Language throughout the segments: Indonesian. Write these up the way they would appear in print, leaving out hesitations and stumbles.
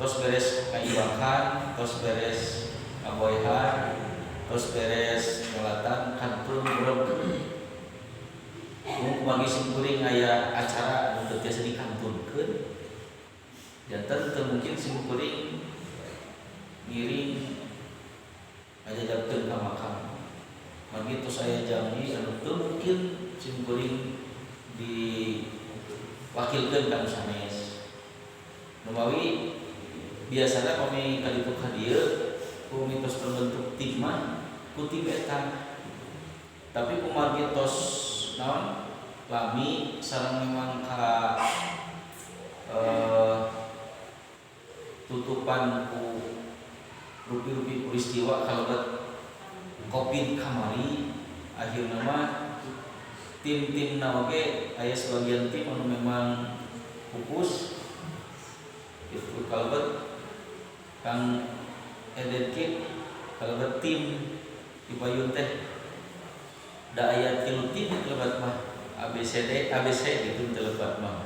tos beres kaiwakan, tos beres aboyhan, terus beres ngelatan kantun urang mun bagi simkuring aya acara anu teu tiasa dikantunkeun janten teu mungkin simkuring ngiring ngajajabkeun ka makam magi tos aya janji anu teu mungkin simkuring diwakilkeun ka sanes numawi biasana kami kaditu ka dieu ku mitos terbentuk tim mah ku tim eta tapi kumargi tos naon lami sareng memang ka tutupan ku rupi-rupi peristiwa kalebat Covid kamari akhirna mah tim-tim na oge aya sebagian tim anu memang pupus itu kalebat Kang Edekit kalebat tim di payun teh da aya 3 tim telebat mah ABC gitu telebat mah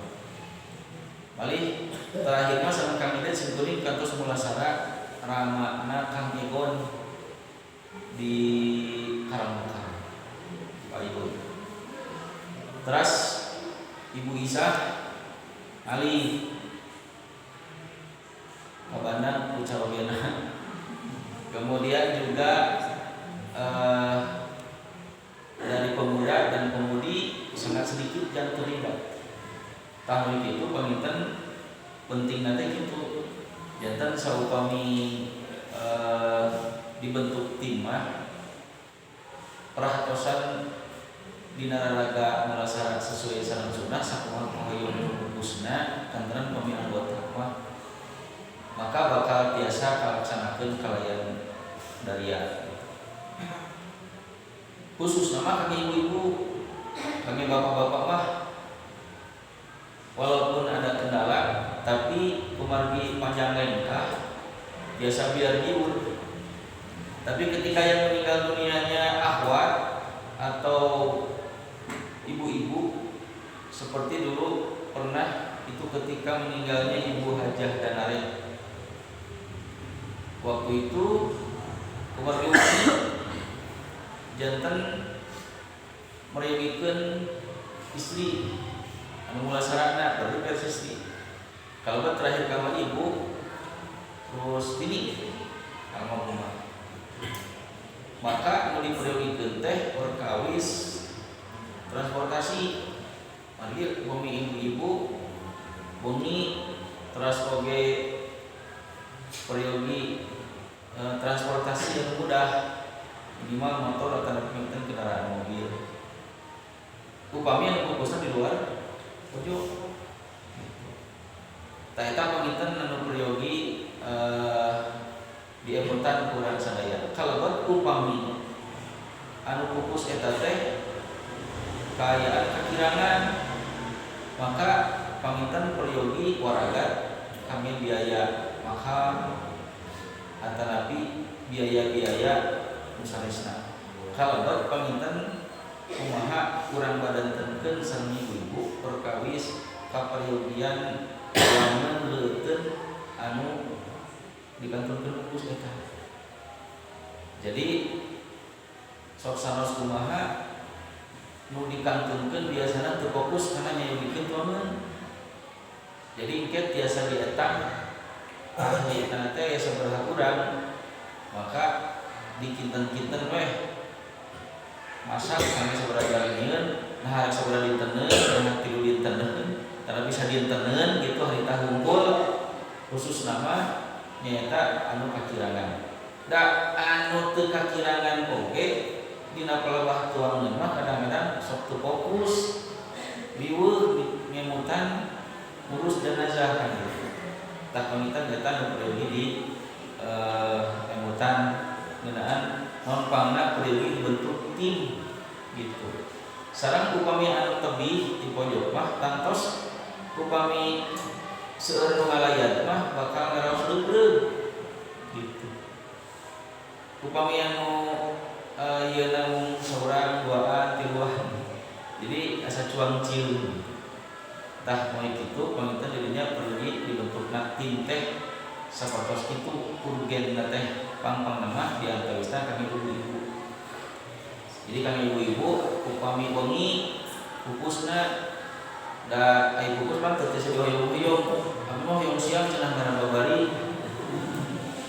malih terakhir mah sama Kang Eden simkuring kantos mulasara ramana Kang Egon di Karangmekar Pak Ibu terus Ibu Isa Ali Kabandang Pucawagena kemudian juga dari pemuda dan pemudi sangat sedikit yang terlibat. Tahun itu paminten penting nanti gitu. Jantan saupami dibentuk tim mah perhatosan dinararaga merasa sesuai sareng sunnah sakumaha pangayun fokusna kantenan pami anggota mah maka bakal biasa kalaksanakeun kalayan dariya khusus nama kami ibu-ibu kami bapak-bapak mah walaupun ada kendala tapi kumargi panjang lengkah biasa biar diur tapi ketika yang meninggal dunianya akhwat atau ibu-ibu seperti dulu pernah itu ketika meninggalnya Ibu Hajah Danare waktu itu kumargi jantan merewikeun istri anu mulasarana berarti persisni kalau terakhir kamar ibu terus ini kalau rumah maka mau diperewikeun teh perkawis transportasi mari bumi ibu-ibu bumi terus oge periogi transportasi yang mudah minimal motor atau kendaraan mobil. Upami yang fokusnya di luar, ojo. Tak eta paminten anu periogi di emutan kurang sadaya. Kalebet upami anu fokus eta teh kaayaan kekirangan maka paminten periogi waragat kami biaya mahal antarapi biaya-biaya sanesna kalebet paminten kumaha urang badantenkeun sareng ibu-ibu perkawis kaperyogian wangun leuteun anu dikantonkeun fokus eta jadi sok saros kumaha nu dikantonkeun biasana teu fokus kana nyayogikeun tuangan jadi engke tiasa dietang ahli teh sabaraha urang maka dikinten-kinten weh masak kami sabaraha jalangeun nah sabaraha dinteneun dan tilu dinteneun tara bisa dinteneun gitu harita hungkul khusus nama nyaeta anu kakirangan da anu teu kakirangan oge dina pelebah tuangeun mah kadang-kadang sok teu fokus biweuh ngemutan ngurus jenazah kan gitu tak pamitan eta nu perlu di emutan ngeunaan manpangna perlu dibentuk tim gitu. Sareng upami anu tebih di pojok mah tangtos upami seueur nu ngalayat mah bakal ngaraos leupreug gitu. Upami anu ieu namung saurang duaan tiluan. Jadi asa cuang cium. Tah moal kitu pamitan jadinya perlu dibentukna tim teh sapertos kitu urgenna teh pang nama di antaranya kami ibu-ibu. Jadi kami ibu-ibu upami wengi pupusna da ai pupus mah teu teu hoyong-hoyong. Kami mah hoyong siang cenah ngaran babari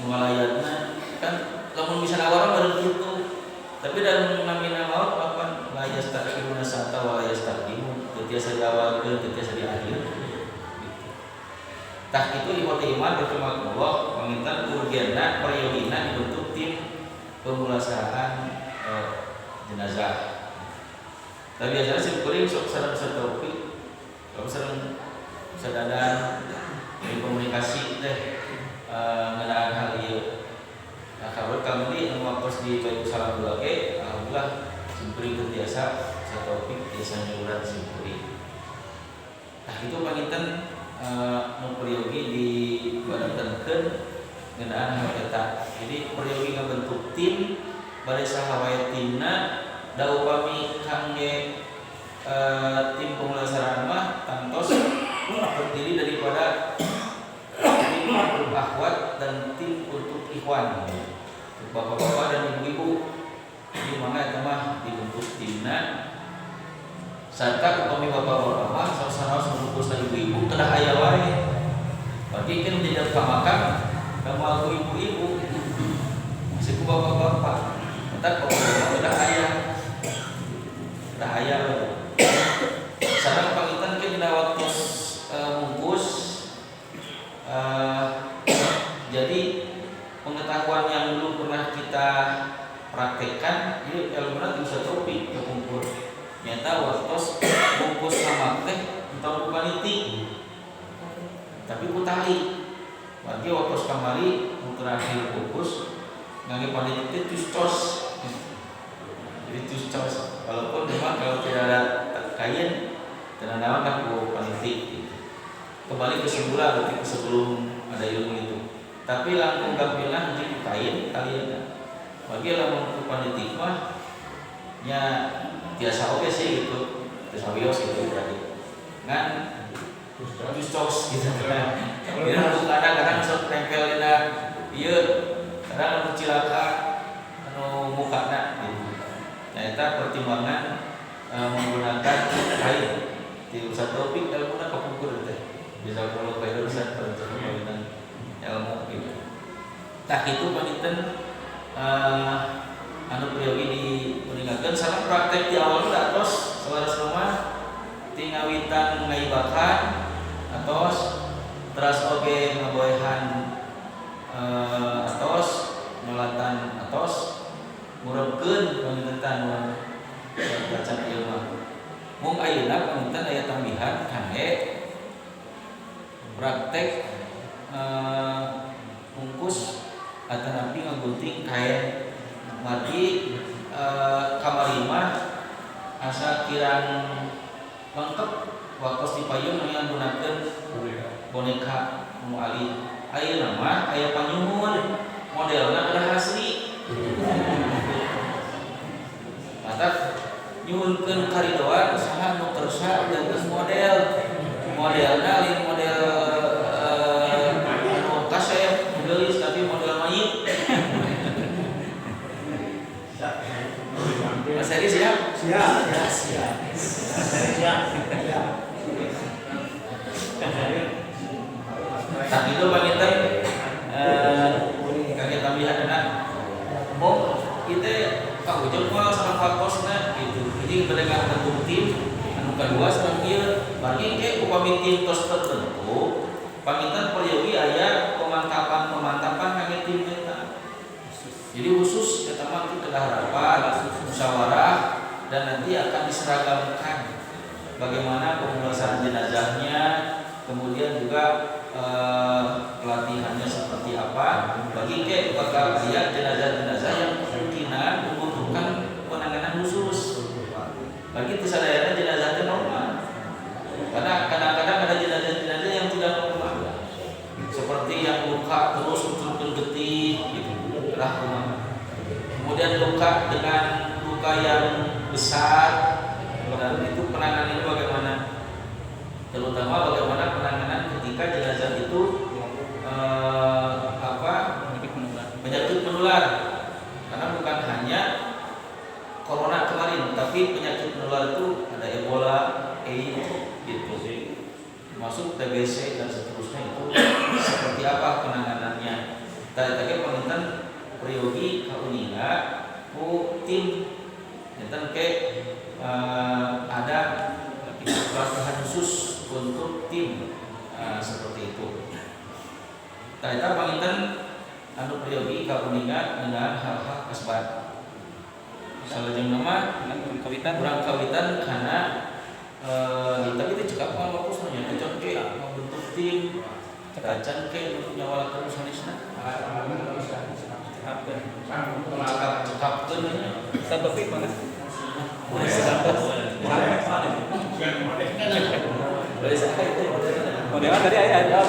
malayatna kan lamun bisa nawara bareng kitu. Tapi dalam namina maut papan la yastaqimuna sata wa la yastaqimun. Teu tiasa diawalkeun, teu tiasa diakhir. Tah itu di hotel iman berkemakmullah pamintan urgenna periodina dibentuk tim pemulasaraan jenazah. Tapi biasanya si kuring sok sareng satopik, kalau sareng sadadan dari komunikasi teh ngeunaan hal ieu. Nah, kalau kami anu waktu di Bayu Salam dua ge, alhamdulillah si kuring biasa satopik biasa nyurat si kuring. Nah, itu pamintan memperyogi di badankeun ngeunaan hal eta. Jadi peryogi ngabentuk tim bade saha wae timna da upami kangge tim pemulasaraan mah tangtos terdiri daripada tim untuk akhwat dan tim untuk ikhwan. Bapak-bapak dan ibu-ibu di mana eta mah dibentuk timna sarta upami bapak-bapak mah saos-saos membungkusna ibu-ibu kedah aya wae. Bagi kan tidak makam kamu aku ibu-ibu masih ku bapak-bapak. Tetap bapak-bapak kedah aya. Kedah aya wae. Sareng pangitan ke dina waktu mungkus jadi pengetahuan yang dulu pernah kita praktekkan ini ilmunya bisa topik ke kumpul. Nyata waktu bungkus sama teh entah paniti tapi ku tali bagi waktu kamari terakhir bungkus ngangge paniti teh cus jadi cus walaupun memang kalau tidak ada kain dan nama kan ku paniti kembali ke semula berarti sebelum ada ilmu itu tapi langsung gampilan di kain kalian bagi lamun ku paniti mah nya biasa oke sih gitu terus awios gitu berarti kan terus tos gitu kan kadang-kadang sok tempel dina ieu kadang anu cilaka anu mukana gitu nah eta pertimbangan menggunakan kain di usaha topik ilmu kapungkur teh bisa kalau kayak urusan perjalanan ilmu gitu tak itu paniten anu priyogi di meninggalkan sama praktek di awal udah terus selaras rumah tingawitan ngaibakan atau terus oge ngaboehan atos nyolatan atos mureukeun pamitentan bacaan ilmu mung ayeuna pamitentan aya tambihan kangge praktek bungkus atau nabi ngagunting kain margi kamarima asa kirang lengkap waktu di payung yang gunakan boneka muali aya nama aya panyuhun modelna udah asli mata nyuhunkeun karidoan saha nu kersa dengan modelna lain model anu kasep geus tapi model mayit. Mas Eri siap? Siap. Tak itu panginten kaget tambahan anak. Kita Kak Ujung mah sama fakosna gitu. Jadi mereka bentuk tim anu kadua sareng ieu bagi ke upami tim tos tertentu panginten peryogi aya pemantapan kangge tim eta. Jadi khusus kita mah kedah rapat, musyawarah dan nanti akan diseragamkan bagaimana pemulasaran jenazahnya, kemudian juga pelatihannya seperti apa. Bagi ke bakal lihat jenazah-jenazah yang kemungkinan membutuhkan penanganan khusus. Bagi sadayana jenazah normal. Karena kadang-kadang ada jenazah-jenazah yang tidak normal. Seperti yang luka terus turun getih gitu. Kemudian luka dengan luka yang besar dan itu penanganannya bagaimana? Terutama bagaimana penanganan ketika jenazah itu penyakit menular tertular itu ada Ebola, AIDS gitu sih, masuk TBC dan seterusnya. Itu seperti apa penanganannya? Tadi penginten priyogi kauninga ku tim enten ke ada pelatihan khusus untuk tim seperti itu. Tadi penginten anu priyogi kauninga dengan hal-hal kasbat. Salajeng nama kurang kawitan karena tapi itu cekap mah fokusnya cocok ke membentuk tim cacan ke untuk nyawala terus hanisna cekap keunnya sabeuti mana modelan tadi ada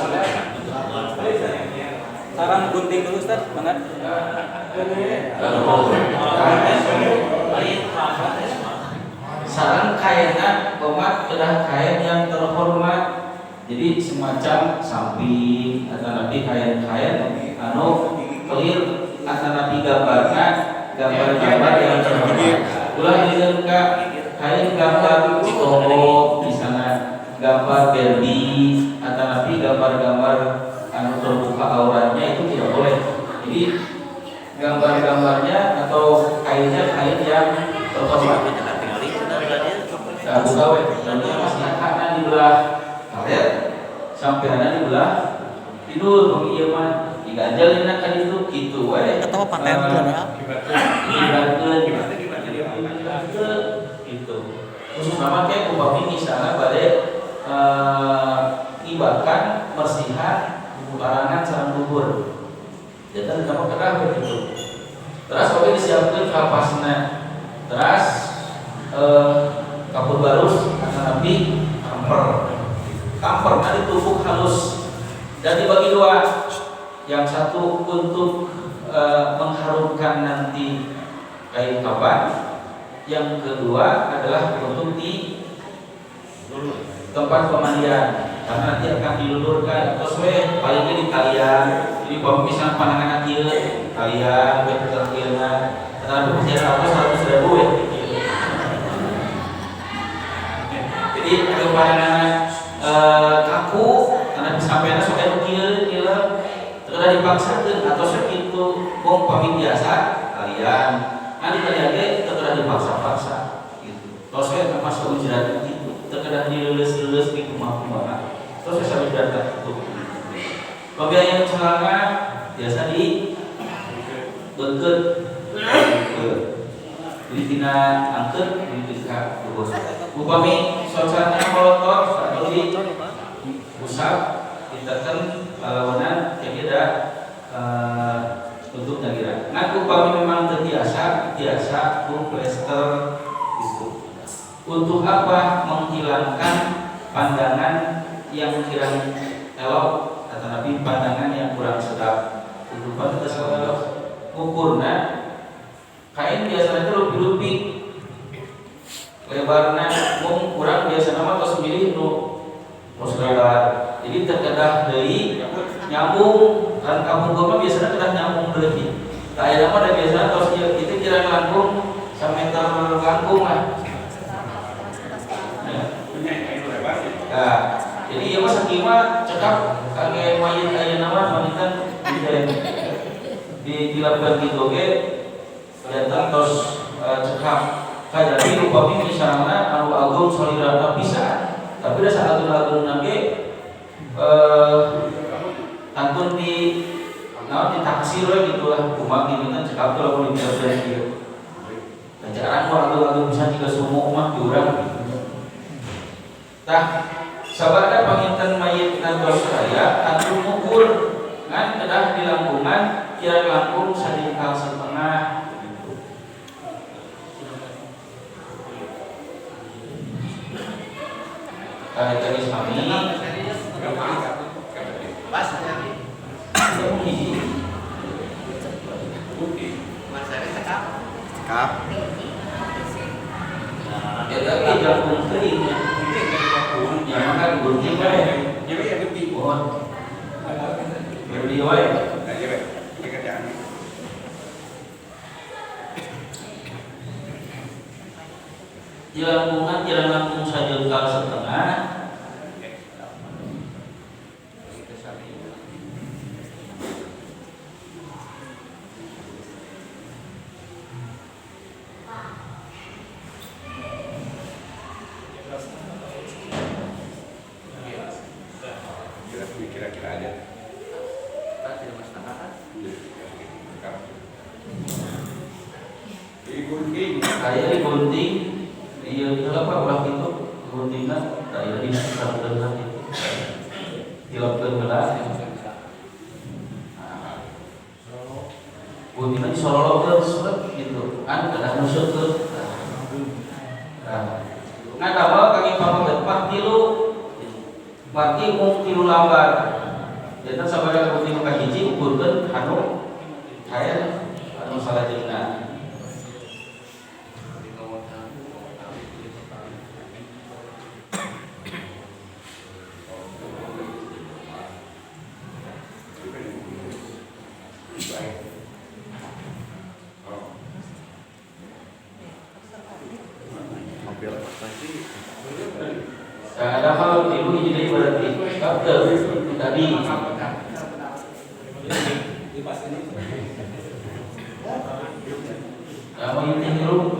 sarang gunting dulu Ustaz, banget. Sarang kainna umat adalah kain yang terhormat. Jadi semacam samping atau nabi kain-kain anu clear atau nabi gambar-gambar yang terhormat. Ulah dileungka kain gambar Tomo di sana, gambar Barbie atau nabi gambar-gambar anu terbuka auratnya itu tidak boleh. Jadi gambar-gambarnya atau kainnya kain yang terhormat. Buka we, contohnya masih karena di belah karet sampai ada di belah tidur bagi ieu mah diganjel enak kan itu gitu we. Atau paten ya. Gitu. Khusus nama kayak upami misalnya bade ngibahkan mersihan barangan sareng bubur. Jadi kamu kerah begitu. Terus oke disiapkan kapasna. Terus kapur barus atau nabi kamper nanti tubuh halus dan dibagi dua, yang satu untuk mengharumkan nanti kain kapan, yang kedua adalah untuk di tempat pemandian karena nanti akan dilulurkan terus palingnya di kalian. Jadi kalau misalnya pandangan kieu kalian berterkirna tapi bicara 100.000 ya. Jadi kepandangan kaku karena disampaikan supaya kieu terkadang dipaksakan atau segitu wong pamit biasa kalian nanti kalian ge terkadang dipaksa-paksa gitu. Terus saya masuk ujian gitu terkadang dilulus-lulus di rumah-rumah. Terus saya sampai datang itu. Bagian yang celana biasa di beukeut jadi tina angkeut di dekat bos. Upami suasana molotov atau di pusat ditekan lawanan yang tidak untuk nagira. Nah, upami memang terbiasa plester itu. Untuk apa? Menghilangkan pandangan yang kurang elok atau nabi pandangan yang kurang sedap. Untuk apa tersebut? Ukurna kain biasanya lebih lebarnya mung kurang biasa nama tos milih nu tos lebar. Jadi terkedah deui nyambung kan kampung gua biasanya kedah nyambung deui. Tah aya mah da biasana tos ieu kitu kira langkung sameter langkung lah. Nah, jadi ieu mah saking mah cekap kangge mayit aya nama wanita dilakukan gitu ge datang tos cekap. Jadi upami misalnya anu agung solirana pisan, tapi da saat-agung nage antun di naon ditaksir we gitu lah kumaha kieu kan cekap teh lamun dibiasakeun kieu. Da jarang mah agung bisa juga sumuk mah di urang. Tah sabarna panginten mayit nang Australia anu ngukur ngan kedah di langkungan kira langkung sadengkal setengah. Kali kami pas nyari cekap ya tapi jagung kering ya maka gunting wae jadi ya gunting pohon beli wae aja wae pekerjaan ya langkungan jalan langkung sajengkal setengah. Kira-kira ada. Kayak di gunting, iya itu apa ulah itu guntingnya, kayak di sekitar dengan itu, dilapkan belah. Guntingnya disololokan surat gitu, kan kadang nusuk ke. Nah, kalau kaki pamong depan tilu, berarti mau tilu lambar. Jadi sabaraha gunting kahiji ukurkeun anu kayak anu salajengna. Ada hal ibu jadi berarti kata tadi kamu ini dulu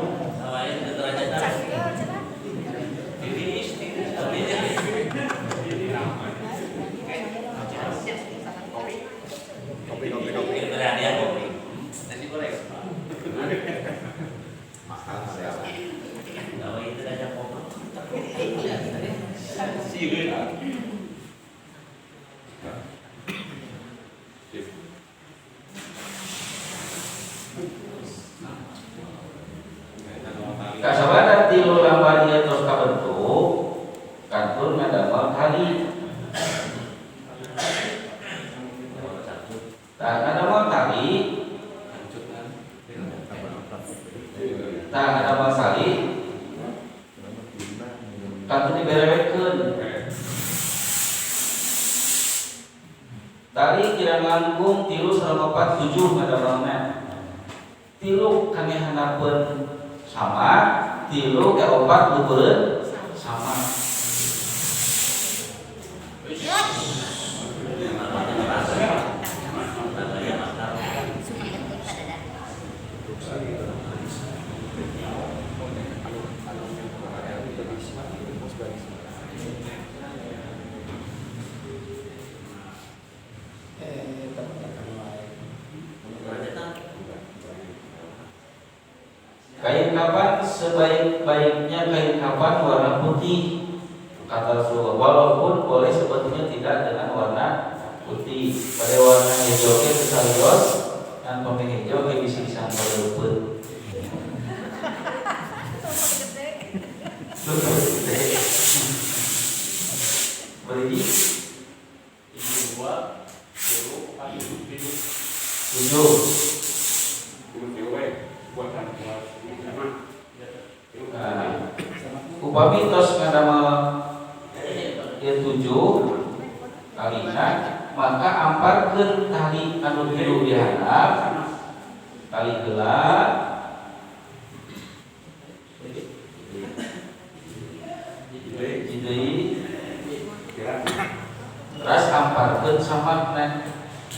kasabana tilu lambar ieu tos kabentuk kantun ngadamel tali. Tah ngadamel tali, tah ngadamel tali kantun diberewekeun. Tali kirang langkung 3 sareng 4 7 ngadamelna. 3 kangge handapkeun sama, 3 ke 4 luhurun sama. Kain kapan sebaik-baiknya kain kapan warna putih, kata Rasulullah. Walaupun boleh sebetulnya tidak dengan warna putih, pada warna hijau ke kesalios dan pemain hijau ke bisa disangkal luput. Beri 7. Upami tos ngadamel ieu 7 kalina, maka amparkeun tali anu tilu dihandap, tali heula terus amparkeun samakna.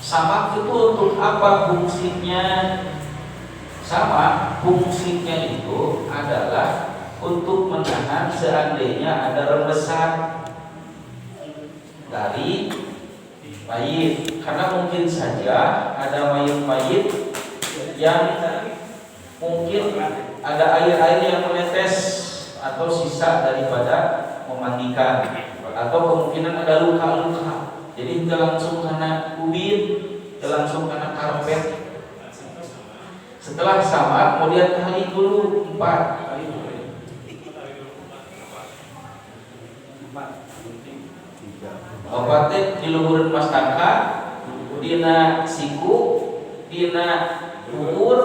Samak itu untuk apa fungsinya? Sama fungsinya itu adalah untuk menahan seandainya ada rembesan dari mayit, karena mungkin saja ada mayit-mayit yang mungkin ada air-air yang menetes atau sisa daripada memandikan, atau kemungkinan ada luka-luka, jadi tidak langsung kena ubin, tidak langsung kena karpet. Setelah sama, kemudian tali dulu 4. Obatnya di luhureun pastaka, dina siku, dina ukur,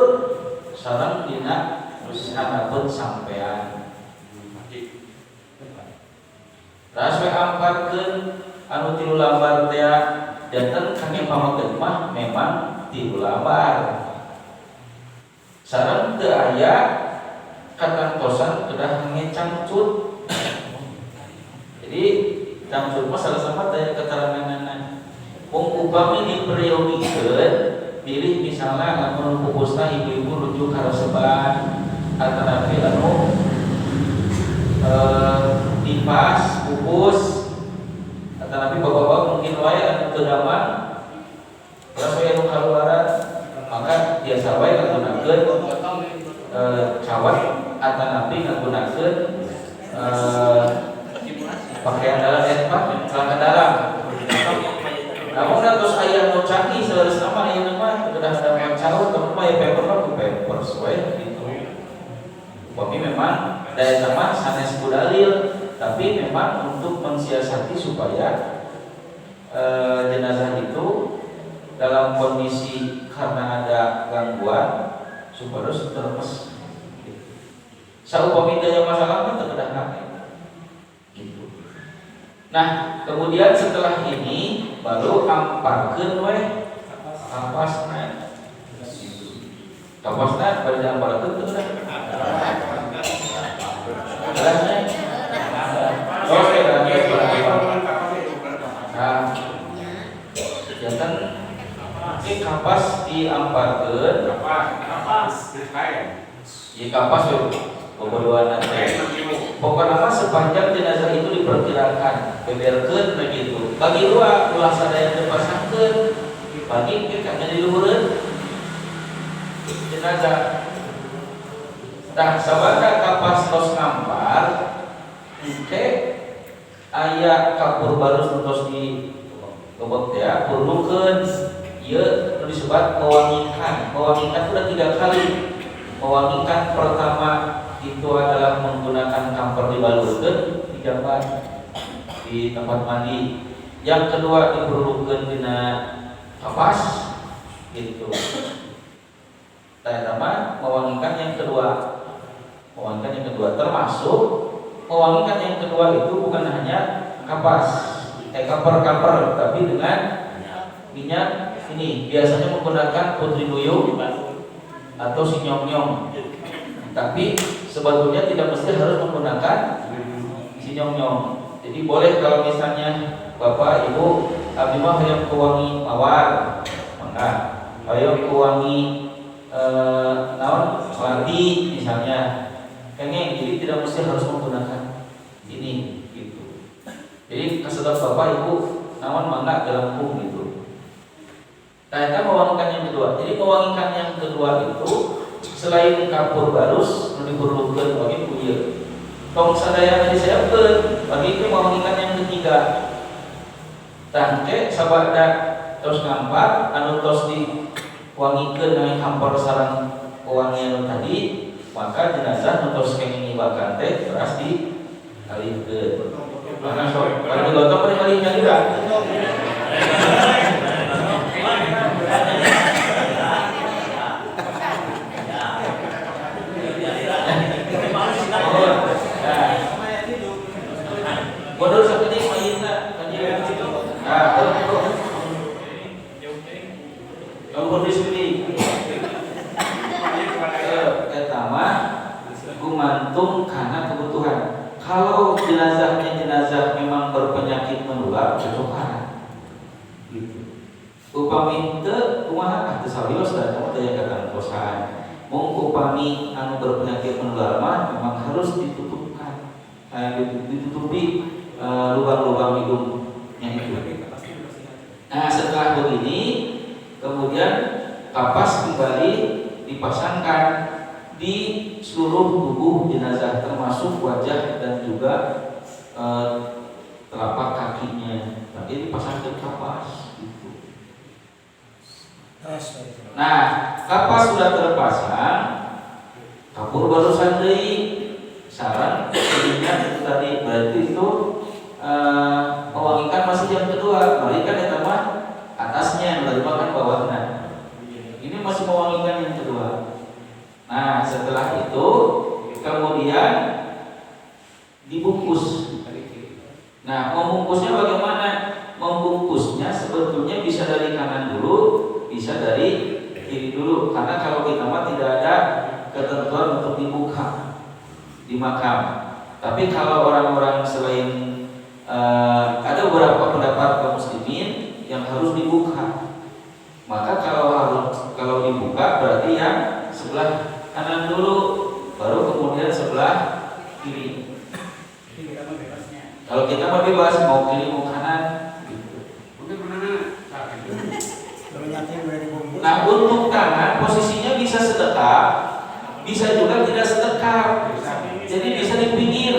sareng dina hanapeun sampean. Terus we amparkeun anu 3 lambar teh janten kangge pamageun mah memang 3 lambar. Sareng teu aya katantosan kedah ngecangcut. Jadi cangcut mah salah sama tanya keteranganana. Wong upami diperyogikan pilih misalnya lamun pupusna ibu-ibu rujuk kareseban atanapi anu dipas pupus atanapi bapak-bapak mungkin wae anu teu damang terus aya nu kaluaran maka biasa wae ngagunakeun cawat atanapi ngagunakeun pakaian dalam celana dalam. Namun terus ayah nu canggih seueus nama ieu mah kedah ada cawat temen mah ya paper ku paper sesuai gitu. Tapi memang daya teman sanes dalil, tapi memang untuk mensiasati supaya jenazah itu dalam kondisi karena ada gangguan supaya terlepas. Saupami daya masalah mah teu kedah kake. Nah, kemudian setelah ini baru amparkeun we kapasna. Kapasna pada amparkeun teu dah. Oke, nah, jantan kapas diamparkeun. Kapas. Ieu kapas we bobodoan teh. Pokoknya sepanjang jenazah itu diperkirakan beberkeun begitu. Bagi dua ulah sadaya dipasangkeun, bagi kita di luhureun jenazah. Nah, sabada kapas tos ngampar, aya kapur barus tos di gobok teh perlukeun ieu disebut mewangikan. Mewangikan sudah 3 kali. Mewangikan pertama itu adalah menggunakan kamper dibalurkeun di jamban di tempat mandi. Yang kedua diperlukeun dina kapas gitu. Tah mah mewangikan yang kedua. Mewangikan yang kedua termasuk mewangikan yang kedua itu bukan hanya kapas, kamper tapi dengan minyak ini biasanya menggunakan putri duyung atau sinyong-nyong. Tapi sebetulnya tidak mesti harus menggunakan sinyong-nyong. Jadi boleh kalau misalnya Bapak Ibu abdi mah hayang kuwangi mawar, maka hayang kuwangi naon mandi misalnya. Kayaknya jadi tidak mesti harus menggunakan ini gitu. Jadi kasedap Bapak Ibu naon mangga dalam hukum gitu. Nah, mewangikan yang kedua. Jadi mewangikan yang kedua itu selain kapur barus diperlukan bagi kuya. Tong sadaya disiapkeun bagi itu mewangikan yang ketiga. Tangke sabada tos ngampar anu tos diwangikeun dengan hampar sareng pewangian tadi, maka jenazah anu tos kenging ngibakan teh teras dialihkeun. Mana sok bagi gotong bari alihnya juga. Bodoh seperti mayitna kajian itu. Nah, kamu diskusi. Pertama, gumantung karena kebutuhan. Kalau jenazahnya jenazah memang berpenyakit menular, cocokan. Gitu. Upami teu kumaha teu salios da kamu teh katan kosan. Mung upami anu berpenyakit menular mah memang harus ditutupkan. Ditutupi lubang-lubang hidungnya itu. Nah, setelah begini, kemudian kapas kembali dipasangkan di seluruh tubuh jenazah, termasuk wajah dan juga telapak kakinya. Nanti dipasangkan kapas. Gitu. Nah, kapas sudah terpasang, kapur barusan deui saran jadinya itu tadi berarti itu mewangikan masih yang kedua, balikan eta mah atasnya menerima bawahnya. Ini masih mewangikan yang kedua. Nah, setelah itu kemudian dibungkus. Nah, membungkusnya bagaimana? Membungkusnya sebetulnya bisa dari kanan dulu, bisa dari kiri dulu. Karena kalau kita mah tidak ada ketentuan untuk dibuka. di makam. Tapi kalau orang-orang selain ada beberapa pendapat kaum muslimin yang harus dibuka. Maka kalau dibuka berarti yang sebelah kanan dulu, baru kemudian sebelah kiri. Kalau kita mah bebas mau kiri mau kanan. Nah untuk tangan posisinya bisa sedekap, bisa juga tidak sedekap. Jadi bisa di pinggir.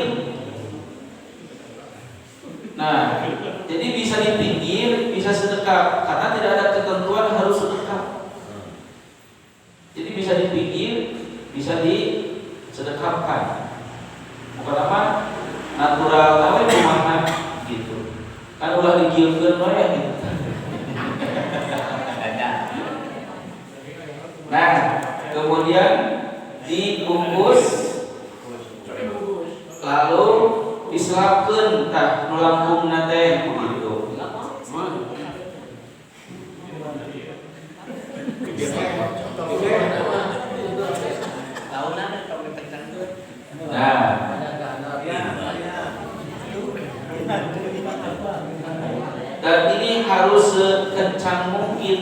Nah, jadi bisa di pinggir, bisa sedekap karena tidak ada ketentuan harus sedekap. Jadi bisa di pinggir, bisa disedekapkan. Bukan apa? Natural awe kumaha gitu. Kan ulah digieukeun we gitu. Nah, kemudian dibungkus lalu diselapkeun tah nu langkungna teh gitu. Nah, dan ini harus sekencang mungkin.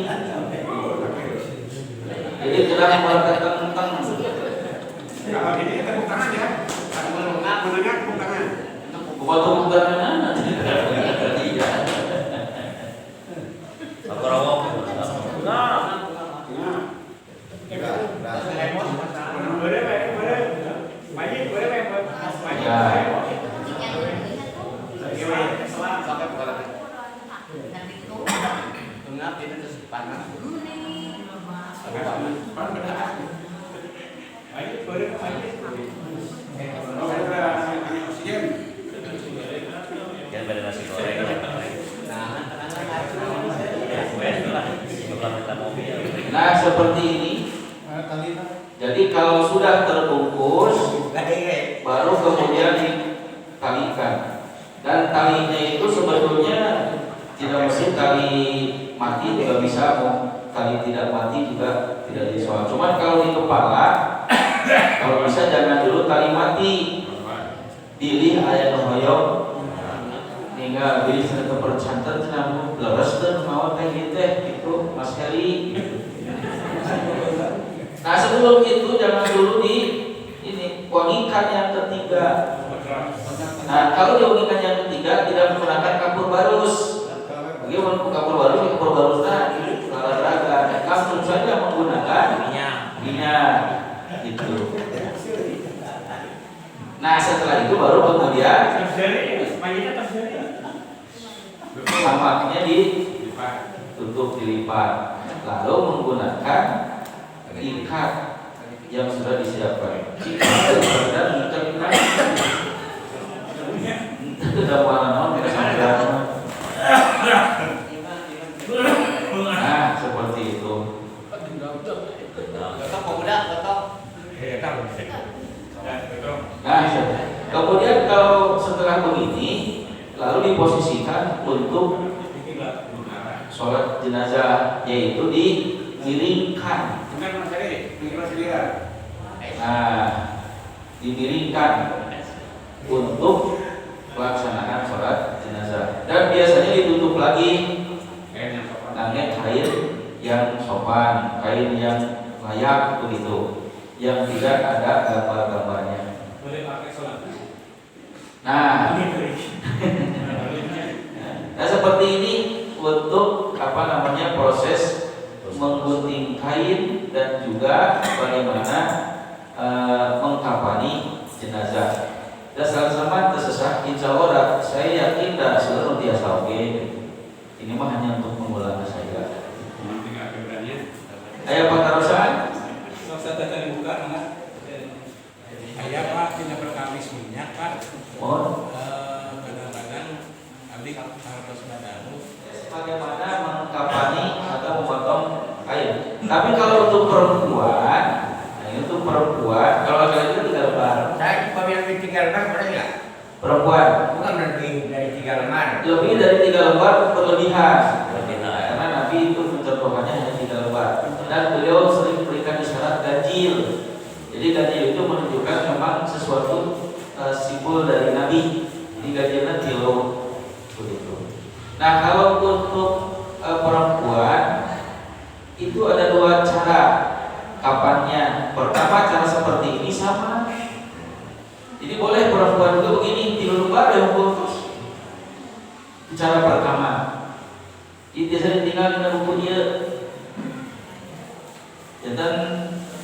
Jadi tidak berkentang-kentang. Kalau ini tepuk tangan ya. Menengah tepuk tangan. Bukan tepuk tangan. Tidak. Sabarowok. Jangan pada nasi goreng. Nah seperti ini. Jadi kalau sudah terbungkus, baru kemudian ditalikan. Dan talinya itu sebetulnya tidak mesti tali mati juga bisa, tali tidak mati juga tidak disoal. Cuman kalau di kepala, kalau bisa jangan dulu tali mati. Pilih ayat hoyong hingga pilih serta percantan namun leres dan mau teh itu Mas Heri. Nah sebelum itu jangan dulu di ini wangikan yang ketiga. Nah kalau diwangikan yang ketiga tidak menggunakan kapur barus. Bagaimana kapur barus? Kapur barus tadi olahraga. Langsung saja menggunakan minyak gitu. Nah setelah itu baru kemudian sampahnya ditutup dilipat, lalu menggunakan ikat yang sudah disiapkan. Dan ikat tidak warna tidak sampai. Nah seperti itu. Nah, kemudian kalau setelah begini, lalu diposisikan untuk sholat jenazah, yaitu dimiringkan. Nah, dimiringkan untuk pelaksanaan sholat jenazah. Dan biasanya ditutup lagi dengan kain yang sopan, kain yang layak begitu, yang tidak ada gambar-gambarnya. Nah, nah seperti ini untuk proses menggunting kain dan juga bagaimana mengkafani jenazah. Dan sama-sama tersesat, insya Allah saya yakin dah seluruh biasa oke. Ini mah hanya untuk mengulang saya. Ayah Pak Tarosan. Saya tadi buka enggak? Ayah Pak tidak berkamis minyak Pak. Oh. Kadang-kadang abdi harus badamu. Bagaimana mengkafani atau memotong kain. Tapi kalau untuk perempuan, kalau laki-laki itu 3 lembar. Saya pemilik 3 lembar boleh nggak? Perempuan. Bukan lebih dari 3 lembar. Lebih dari 3 lembar berlebihan. Karena Nabi itu mencontohkannya hanya 3 lembar. Dan beliau sering berikan isyarat ganjil. Jadi ganjil itu menunjukkan memang sesuatu Rasul dari Nabi hingga dia tilu begitu. Nah kalau untuk perempuan itu ada dua cara kapannya. Pertama cara seperti ini sama. Jadi boleh perempuan itu begini tilu lembar yang putus. Cara pertama. Itu biasanya tinggal dengan buku dia. Dan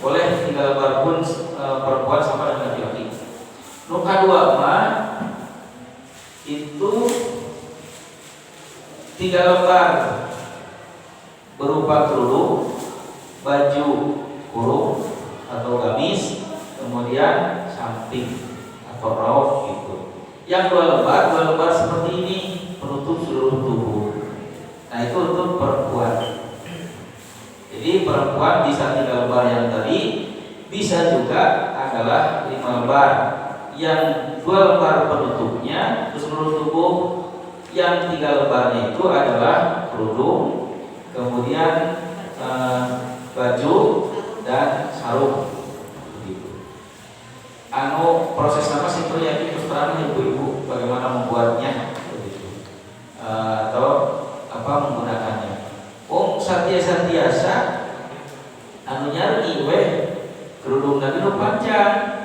boleh tinggal lembar pun perempuan sama dengan laki-laki. Nuka dua mah itu 3 lembar berupa kerudung, baju kurung atau gamis, kemudian samping atau rauf gitu. Yang 2 lembar seperti ini penutup seluruh tubuh. Nah itu untuk perempuan. Jadi perempuan bisa 3 lembar yang tadi, bisa juga adalah 5 lembar. Yang 2 lembar penutupnya untuk seluruh tubuh, yang 3 lembarnya itu adalah kerudung, kemudian baju dan sarung. Begitu. Proses apa sih itu ya? Terus terang ibu-ibu bagaimana membuatnya, begitu. Atau apa menggunakannya? Satiasa nyari weh kerudung lagi nu panjang.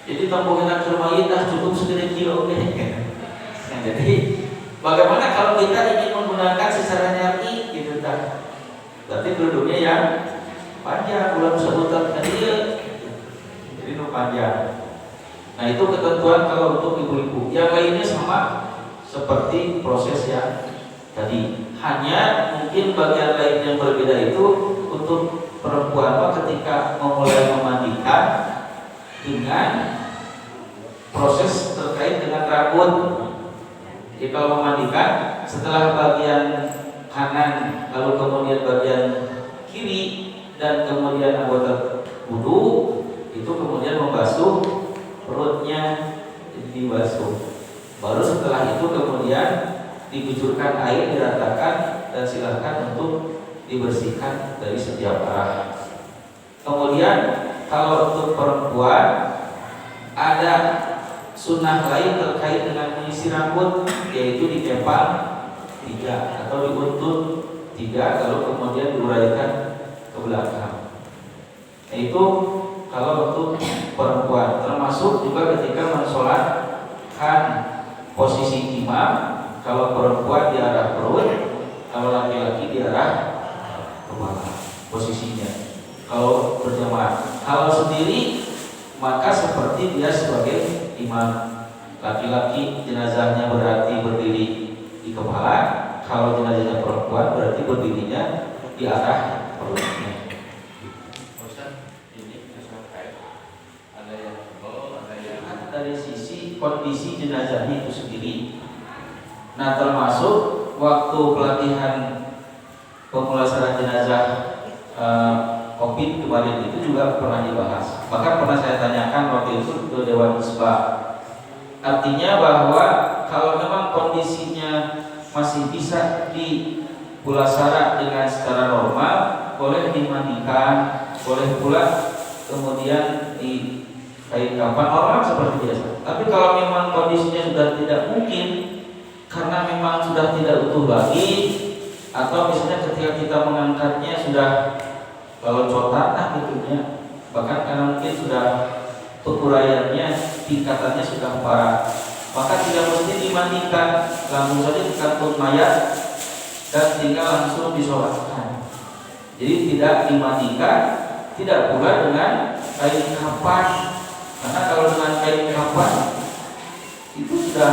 Jadi tampungan ke rumah kita cukup segede kilo deh. Nah, jadi bagaimana kalau kita ingin menggunakan secara nyari gitu kan? Berarti kerudungnya yang panjang, belum sebutan dia. Jadi nu panjang. Nah itu ketentuan kalau untuk ibu-ibu. Yang lainnya sama seperti proses yang tadi. Hanya mungkin bagian lain yang berbeda itu untuk perempuan ketika memulai memandikan dengan proses terkait dengan rambut. Jadi kalau memandikan setelah bagian kanan lalu kemudian bagian kiri dan kemudian anggota wudhu itu kemudian membasuh perutnya, jadi dibasuh. Baru setelah itu kemudian dikucurkan air, diratakan dan silakan untuk dibersihkan dari setiap arah. Kemudian kalau untuk perempuan ada sunnah lain terkait dengan menyisir rambut, yaitu dikepal 3 atau dibuntut 3 lalu kemudian diuraikan ke belakang. Itu kalau untuk perempuan, termasuk juga ketika mensolatkan posisi imam. Kalau perempuan di arah perut, kalau laki-laki di arah kepala posisinya. Kalau berjamaah, kalau sendiri maka seperti dia sebagai imam. Laki-laki jenazahnya berarti berdiri di kepala, kalau jenazahnya perempuan berarti berdirinya di arah perutnya. Ada yang dari sisi kondisi jenazahnya itu sendiri. Nah termasuk waktu pelatihan pemulasaran jenazah COVID kemarin itu juga pernah dibahas. Bahkan pernah saya tanyakan waktu itu ke Dewan Isbah. Artinya bahwa kalau memang kondisinya masih bisa dipulasara dengan secara normal, boleh dimandikan, boleh pula kemudian di kain kafan normal seperti biasa. Tapi kalau memang kondisinya sudah tidak mungkin karena memang sudah tidak utuh lagi, atau misalnya ketika kita mengangkatnya sudah cotak gitunya, bahkan karena mungkin sudah penguraiannya tingkatannya sudah parah, maka tidak mesti dimandikan, langsung saja dikantong mayat dan tinggal langsung disolatkan. Jadi tidak dimandikan, tidak pula dengan kain kafan, karena kalau dengan kain kafan itu sudah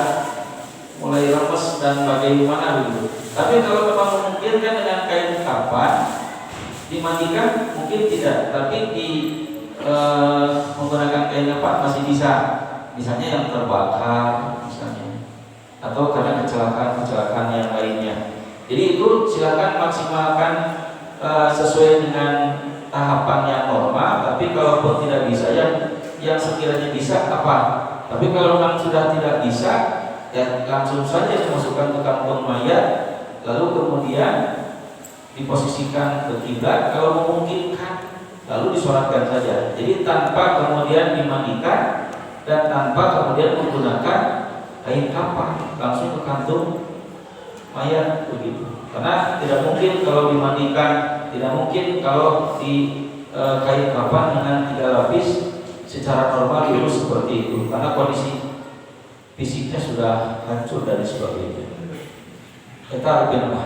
mulai lemes dan bagaimana begitu. Tapi kalau memang memungkinkan dengan kain kafan dimandikan mungkin tidak, tapi menggunakan kain kafan masih bisa. Misalnya yang terbakar misalnya, atau karena kecelakaan yang lainnya. Jadi itu silakan maksimalkan sesuai dengan tahapan yang normal. Tapi kalaupun tidak bisa, yang sekiranya bisa apa? Tapi kalau memang sudah tidak bisa, ya langsung saja dimasukkan ke kantong mayat, lalu kemudian diposisikan ke kiblat kalau memungkinkan, lalu disolatkan saja. Jadi tanpa kemudian dimandikan dan tanpa kemudian menggunakan kain kafan, langsung ke kantung mayat begitu. Karena tidak mungkin kalau dimandikan, tidak mungkin kalau di kain kafan dengan 3 lapis secara normal itu seperti itu, karena kondisi fisiknya sudah hancur dan sebagainya. Kita lebih apa?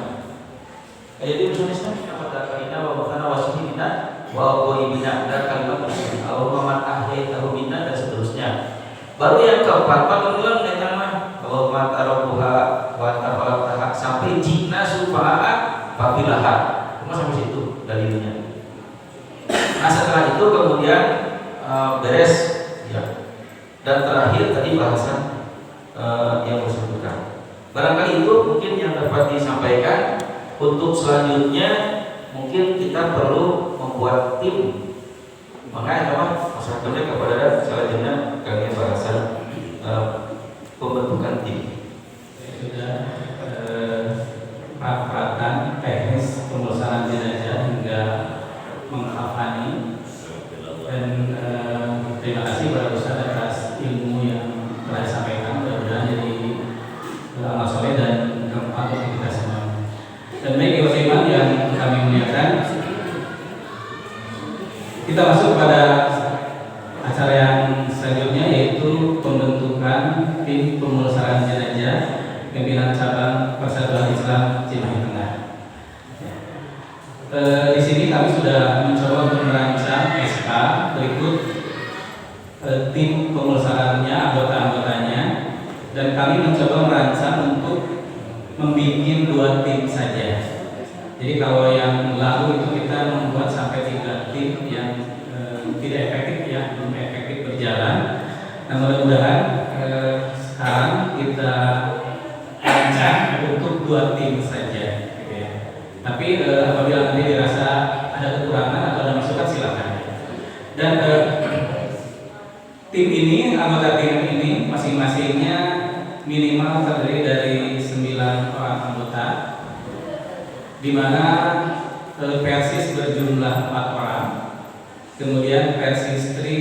Jadi tulisnya pada kaina wa makana wasihina wa qaibina dan kalimat Allahumma man ahyaitahu minna dan seterusnya. Baru yang keempat pengulang dengan mah Allahumma tarabuha wa tafalataha sampai jina sufa'a fabilaha. Cuma sampai situ dalilnya. Nah setelah itu kemudian beres ya. Dan terakhir tadi bahasan yang bersangkutan. Barangkali itu mungkin yang dapat disampaikan. Untuk selanjutnya mungkin kita perlu membuat tim. Makanya apa? Masalahnya kepada selanjutnya kalian bahasan pembentukan tim. Sudah perapatan teknis pemulasaran jenazah hingga mengkafani, dan terima kasih kepada Ustaz atas ilmu yang telah disampaikan. Mudah-mudahan jadi amal soleh dan bermanfaat untuk kita semua. Dan baik Ibu Iman yang kami muliakan, kita masuk pada acara yang selanjutnya, yaitu pembentukan tim pemulasaran jenazah pimpinan cabang Persatuan Islam Cimahi Tengah. Di sini kami sudah mencoba untuk merancang SK berikut tim pemulasarannya, anggota-anggotanya, dan kami mencoba merancang untuk membuat 2 tim saja. Jadi kalau yang lalu itu kita membuat sampai 3 tim yang tidak efektif ya, belum efektif berjalan. Nah mudah-mudahan sekarang kita rancang untuk 2 tim saja. Gitu ya. Tapi apabila nanti dirasa ada kekurangan atau ada masukan silakan. Dan tim ini, anggota tim ini masing-masingnya minimal terdiri dari 9 orang anggota, di mana persis berjumlah 4 orang, kemudian persis istri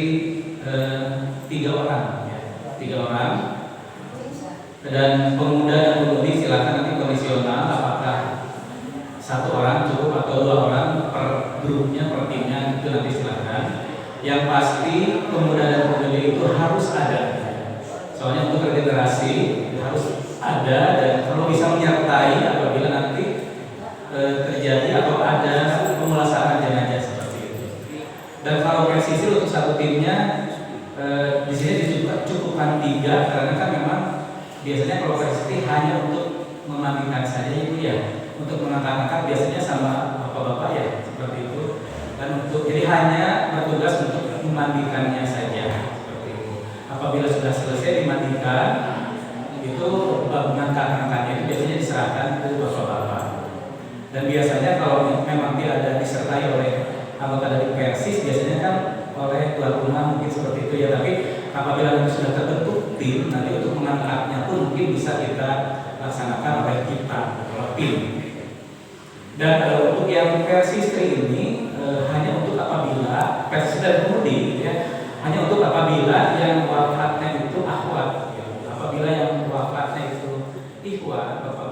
3 orang, ya, 3 orang, dan pemuda dan pemudi silakan nanti kondisional apakah 1 orang cukup atau 2 orang per grupnya, per timnya, itu nanti silakan. Yang pasti pemuda dan pemudi itu harus ada. Soalnya untuk regenerasi harus ada, dan kalau bisa menyertai apabila nanti terjadi atau ada pemulasaran jenazah seperti itu. Dan kalau presisi untuk 1 timnya di sini cukupkan 3, karena kan memang biasanya kalau presisi hanya untuk memandikan saja itu ya, untuk mengangkat-angkat biasanya sama bapak-bapak ya seperti itu. Dan untuk jadi hanya bertugas untuk memandikannya saja. Apabila sudah selesai dimandikan, itu mengangkat-angkatnya itu biasanya diserahkan ke bapak-bapak. Dan biasanya kalau memang dia ada disertai oleh anggota dari persis, biasanya kan oleh tuan rumah mungkin seperti itu ya. Tapi apabila nanti sudah terbentuk tim, nanti untuk mengangkatnya pun mungkin bisa kita laksanakan oleh kita, oleh tim. Dan untuk yang persis ini hanya untuk apabila persis dan pemudi ya, hanya untuk apabila yang wafatnya itu akhwat ya. Apabila yang wafatnya itu ikhwan, bapak